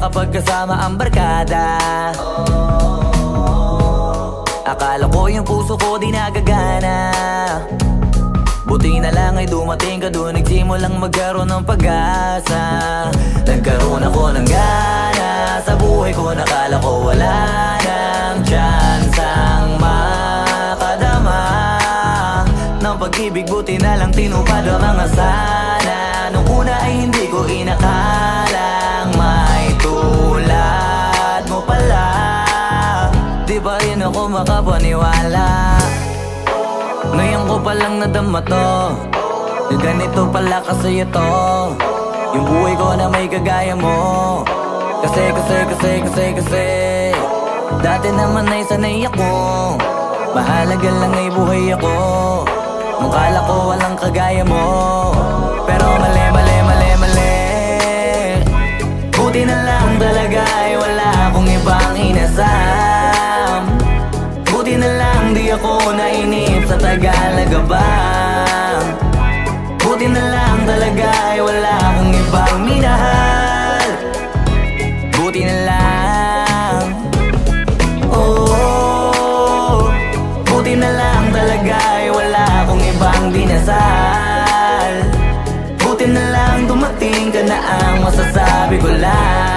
kapag kasama ang barkada. Akala ko yung puso ko di nagagana. Buti na lang ay dumating ka doon, nagsimulang magkaroon ng pag-asa. Nagkaroon ako ng gana sa buhay ko, nakala ko wala nang tsansang makadama ng pag-ibig. Buti na lang tinupad ang mga sana. Nung una ay hindi ko inakalang may tulad mo pala. Di pa rin ako makapaniwala. Ngayon ko palang nadama to, na ganito pala kasi ito yung buhay ko na may kagaya mo. Kasi dati naman ay sanay ako, mahalaga lang ay buhay ako. Nung kala ko walang kagaya mo, pero mali. Buti na lang talaga ay wala akong ibang inasam. Buti na lang di ako nainip sa Tagalaga bang. Buti na lang talaga ay wala akong ibang minahal. Buti na lang, oh, buti na lang talaga ay wala akong ibang dinasal. Buti na lang dumating ka na ang masasabi ko lang.